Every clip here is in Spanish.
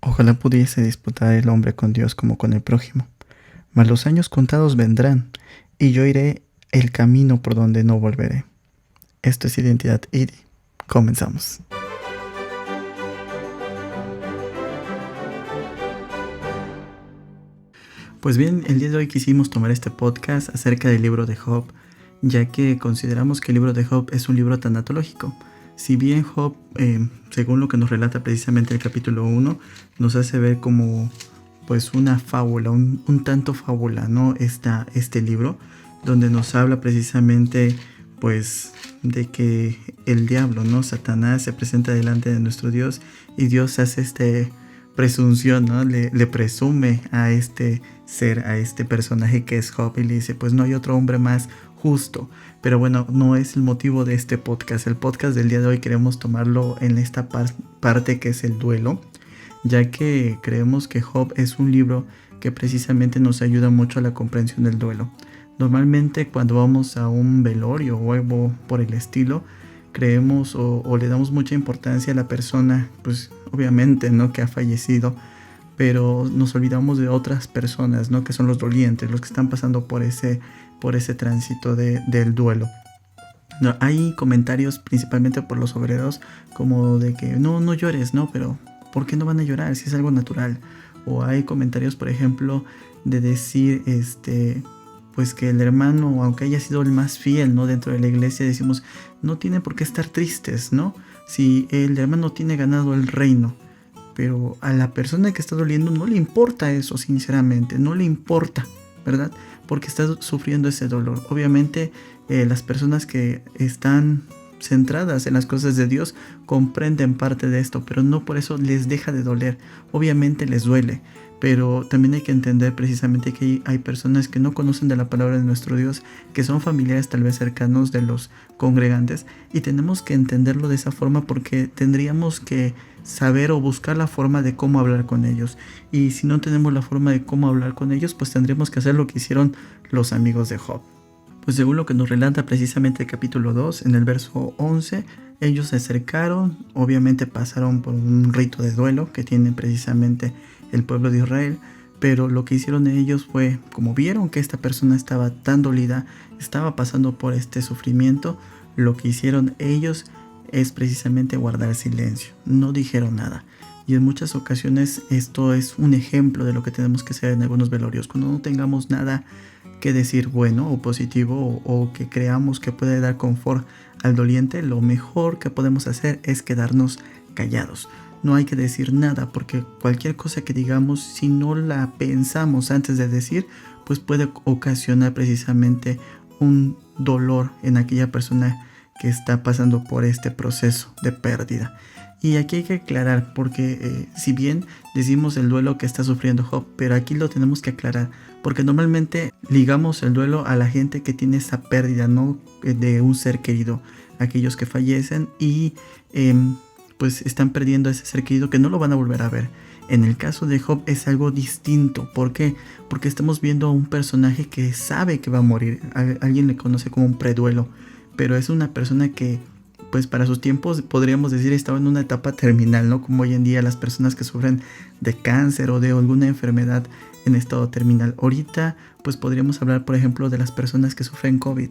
Ojalá pudiese disputar el hombre con Dios como con el prójimo. Mas los años contados vendrán, y yo iré el camino por donde no volveré. Esto es Identidad ID. Comenzamos. Pues bien, el día de hoy quisimos tomar este podcast acerca del libro de Job, ya que consideramos que el libro de Job es un libro tanatológico. Si bien Job, según lo que nos relata precisamente el capítulo 1, nos hace ver como pues una fábula, un tanto fábula, ¿no? Este libro, donde nos habla precisamente pues de que el diablo, ¿no? Satanás se presenta delante de nuestro Dios y Dios hace presunción, ¿no? Le presume a este ser, a este personaje que es Job, y le dice, pues no hay otro hombre más justo. Pero bueno, no es el motivo de este podcast. El podcast del día de hoy queremos tomarlo en esta parte que es el duelo, ya que creemos que Job es un libro que precisamente nos ayuda mucho a la comprensión del duelo. Normalmente cuando vamos a un velorio o algo por el estilo, creemos o le damos mucha importancia a la persona, pues obviamente, ¿no?, que ha fallecido, pero nos olvidamos de otras personas, ¿no?, que son los dolientes, los que están pasando por ese tránsito del duelo. No, hay comentarios principalmente por los obreros como de que no llores, ¿no? Pero ¿por qué no van a llorar si es algo natural? O hay comentarios, por ejemplo, de decir pues que el hermano, aunque haya sido el más fiel, ¿no?, dentro de la iglesia, decimos, no tiene por qué estar tristes, ¿no? Si el hermano tiene ganado el reino. Pero a la persona que está doliendo no le importa eso, sinceramente, no le importa, ¿verdad? Porque está sufriendo ese dolor. Obviamente las personas que están centradas en las cosas de Dios comprenden parte de esto, pero no por eso les deja de doler. Obviamente les duele, pero también hay que entender precisamente que hay personas que no conocen de la palabra de nuestro Dios, que son familiares tal vez cercanos de los congregantes, y tenemos que entenderlo de esa forma porque tendríamos que saber o buscar la forma de cómo hablar con ellos. Y si no tenemos la forma de cómo hablar con ellos, pues tendremos que hacer lo que hicieron los amigos de Job. Pues según lo que nos relata precisamente el capítulo 2, en el verso 11, ellos se acercaron, obviamente pasaron por un rito de duelo que tiene precisamente el pueblo de Israel, pero lo que hicieron ellos fue, como vieron que esta persona estaba tan dolida, estaba pasando por este sufrimiento, lo que hicieron ellos es precisamente guardar silencio, no dijeron nada. Y en muchas ocasiones esto es un ejemplo de lo que tenemos que hacer en algunos velorios. Cuando no tengamos nada que decir bueno o positivo o que creamos que puede dar confort al doliente, lo mejor que podemos hacer es quedarnos callados. No hay que decir nada, porque cualquier cosa que digamos, si no la pensamos antes de decir, pues puede ocasionar precisamente un dolor en aquella persona que está pasando por este proceso de pérdida. Y aquí hay que aclarar, porque si bien decimos el duelo que está sufriendo Job, pero aquí lo tenemos que aclarar, porque normalmente ligamos el duelo a la gente que tiene esa pérdida, ¿no?, de un ser querido, aquellos que fallecen y pues están perdiendo a ese ser querido que no lo van a volver a ver. En el caso de Job es algo distinto. ¿Por qué? Porque estamos viendo a un personaje que sabe que va a morir. Alguien le conoce como un preduelo, pero es una persona que pues para sus tiempos podríamos decir estaba en una etapa terminal, ¿no? Como hoy en día las personas que sufren de cáncer o de alguna enfermedad en estado terminal. Ahorita pues podríamos hablar, por ejemplo, de las personas que sufren COVID.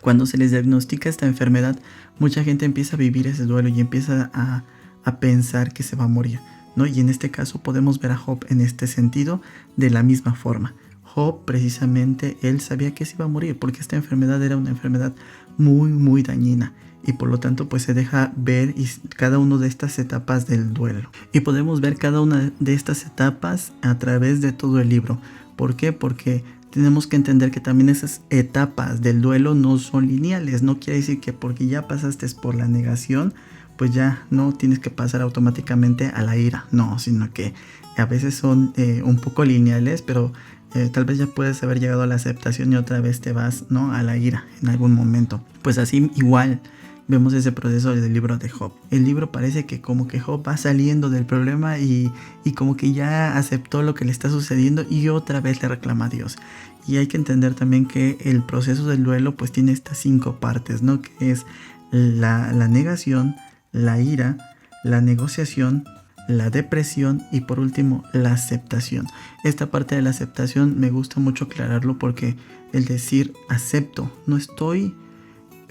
Cuando se les diagnostica esta enfermedad, mucha gente empieza a vivir ese duelo y empieza a pensar que se va a morir, ¿no? Y en este caso podemos ver a Job en este sentido de la misma forma. Job precisamente él sabía que se iba a morir porque esta enfermedad era una enfermedad muy dañina. Y por lo tanto pues se deja ver cada una de estas etapas del duelo. Y podemos ver cada una de estas etapas a través de todo el libro. ¿Por qué? Porque tenemos que entender que también esas etapas del duelo no son lineales. No quiere decir que porque ya pasaste por la negación, pues ya no tienes que pasar automáticamente a la ira. No, sino que a veces son un poco lineales, pero tal vez ya puedes haber llegado a la aceptación y otra vez te vas, ¿no?, a la ira en algún momento. Pues así igual vemos ese proceso del libro de Job. El libro parece que como que Job va saliendo del problema y como que ya aceptó lo que le está sucediendo y otra vez le reclama a Dios. Y hay que entender también que el proceso del duelo pues tiene estas 5 partes, ¿no? Que es la negación, la ira, la negociación, la depresión y por último la aceptación. Esta parte de la aceptación me gusta mucho aclararlo porque el decir acepto, no estoy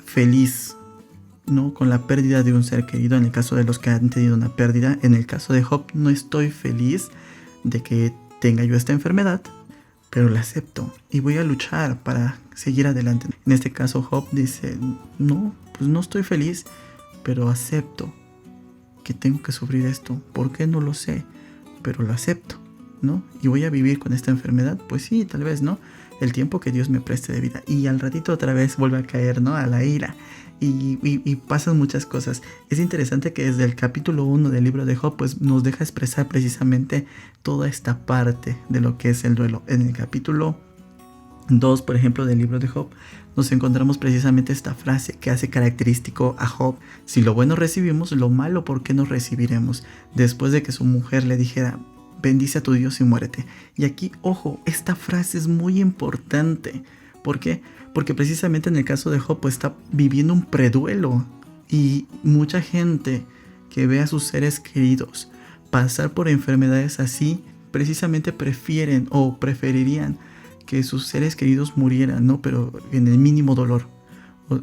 feliz, ¿no?, con la pérdida de un ser querido, en el caso de los que han tenido una pérdida. En el caso de Job, no estoy feliz de que tenga yo esta enfermedad, pero la acepto y voy a luchar para seguir adelante. En este caso Job dice, no, pues no estoy feliz, pero acepto que tengo que sufrir esto. ¿Por qué? No lo sé, pero lo acepto, ¿no? Y voy a vivir con esta enfermedad, pues sí, tal vez, ¿no?, el tiempo que Dios me preste de vida. Y al ratito otra vez vuelve a caer, ¿no?, a la ira. Y pasan muchas cosas. Es interesante que desde el capítulo 1 del libro de Job pues nos deja expresar precisamente toda esta parte de lo que es el duelo. En el capítulo 2, por ejemplo, del libro de Job, nos encontramos precisamente esta frase que hace característico a Job: si lo bueno recibimos, lo malo, ¿por qué no recibiremos? Después de que su mujer le dijera, bendice a tu Dios y muérete. Y aquí, ojo, esta frase es muy importante. ¿Por qué? Porque precisamente en el caso de Job pues está viviendo un preduelo, y mucha gente que ve a sus seres queridos pasar por enfermedades así, precisamente prefieren o preferirían que sus seres queridos murieran, ¿no?, pero en el mínimo dolor,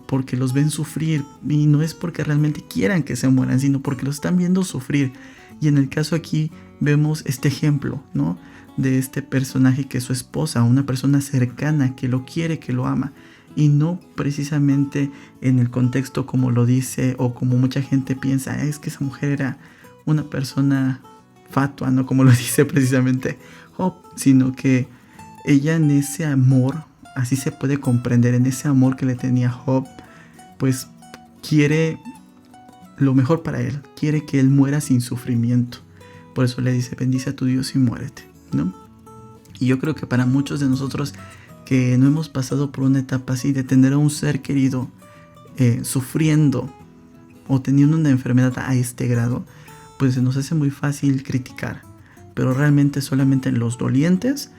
porque los ven sufrir, y no es porque realmente quieran que se mueran, sino porque los están viendo sufrir. Y en el caso aquí vemos este ejemplo, ¿no?, de este personaje que es su esposa, una persona cercana que lo quiere, que lo ama, y no precisamente en el contexto como lo dice o como mucha gente piensa, es que esa mujer era una persona fatua, ¿no?, como lo dice precisamente Job, sino que ella en ese amor, así se puede comprender, en ese amor que le tenía Job, pues quiere lo mejor para él, quiere que él muera sin sufrimiento. Por eso le dice, bendice a tu Dios y muérete, ¿no? Y yo creo que para muchos de nosotros que no hemos pasado por una etapa así de tener a un ser querido sufriendo o teniendo una enfermedad a este grado, pues se nos hace muy fácil criticar. Pero realmente solamente los dolientes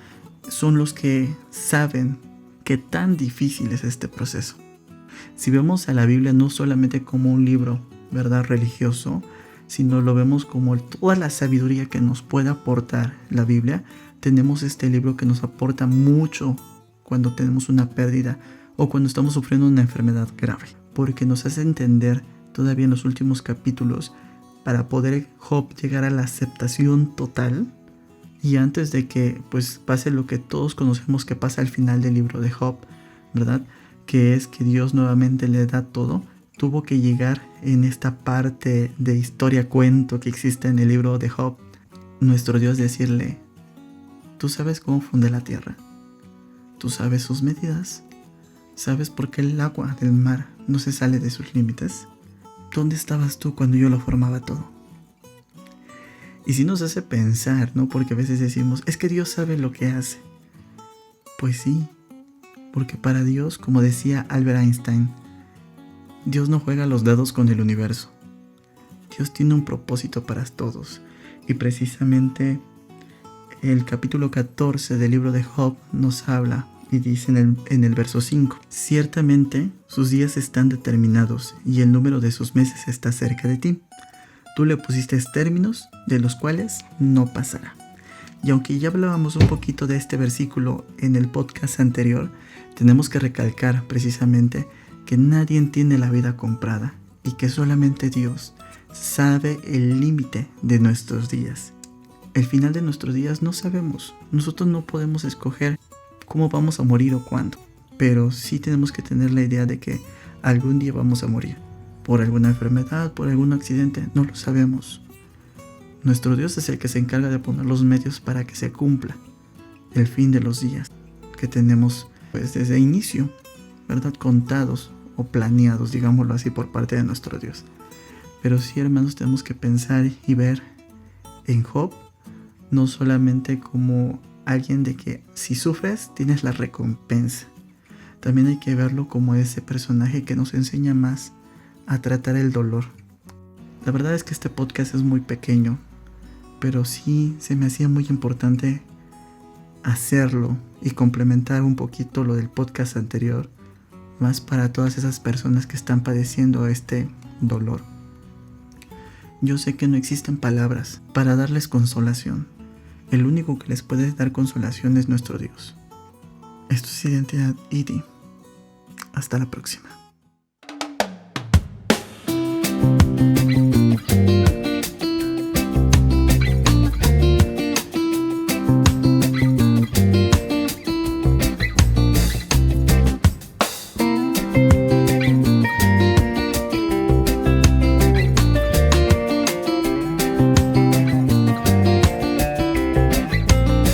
son los que saben qué tan difícil es este proceso. Si vemos a la Biblia no solamente como un libro, ¿verdad?, religioso, sino lo vemos como toda la sabiduría que nos puede aportar la Biblia. Tenemos este libro que nos aporta mucho cuando tenemos una pérdida o cuando estamos sufriendo una enfermedad grave, porque nos hace entender todavía en los últimos capítulos para poder Job llegar a la aceptación total. Y antes de que pues pase lo que todos conocemos que pasa al final del libro de Job, ¿verdad?, que es que Dios nuevamente le da todo, tuvo que llegar en esta parte de historia cuento que existe en el libro de Job, nuestro Dios decirle, ¿tú sabes cómo fundé la tierra? ¿Tú sabes sus medidas? ¿Sabes por qué el agua del mar no se sale de sus límites? ¿Dónde estabas tú cuando yo lo formaba todo? Y si nos hace pensar, ¿no? Porque a veces decimos, es que Dios sabe lo que hace. Pues sí, porque para Dios, como decía Albert Einstein, Dios no juega los dados con el universo. Dios tiene un propósito para todos. Y precisamente el capítulo 14 del libro de Job nos habla y dice en el verso 5, ciertamente sus días están determinados y el número de sus meses está cerca de ti. Tú le pusiste términos de los cuales no pasará. Y aunque ya hablábamos un poquito de este versículo en el podcast anterior, tenemos que recalcar precisamente que nadie tiene la vida comprada y que solamente Dios sabe el límite de nuestros días. El final de nuestros días no sabemos. Nosotros no podemos escoger cómo vamos a morir o cuándo, pero sí tenemos que tener la idea de que algún día vamos a morir. Por alguna enfermedad, por algún accidente, no lo sabemos. Nuestro Dios es el que se encarga de poner los medios para que se cumpla el fin de los días que tenemos pues desde inicio, ¿verdad?, contados o planeados, digámoslo así, por parte de nuestro Dios. Pero sí, hermanos, tenemos que pensar y ver en Job no solamente como alguien de que si sufres tienes la recompensa. También hay que verlo como ese personaje que nos enseña más a tratar el dolor. La verdad es que este podcast es muy pequeño, pero sí se me hacía muy importante hacerlo y complementar un poquito lo del podcast anterior, más para todas esas personas que están padeciendo este dolor. Yo sé que no existen palabras para darles consolación. El único que les puede dar consolación es nuestro Dios. Esto es Identidad ID. Hasta la próxima.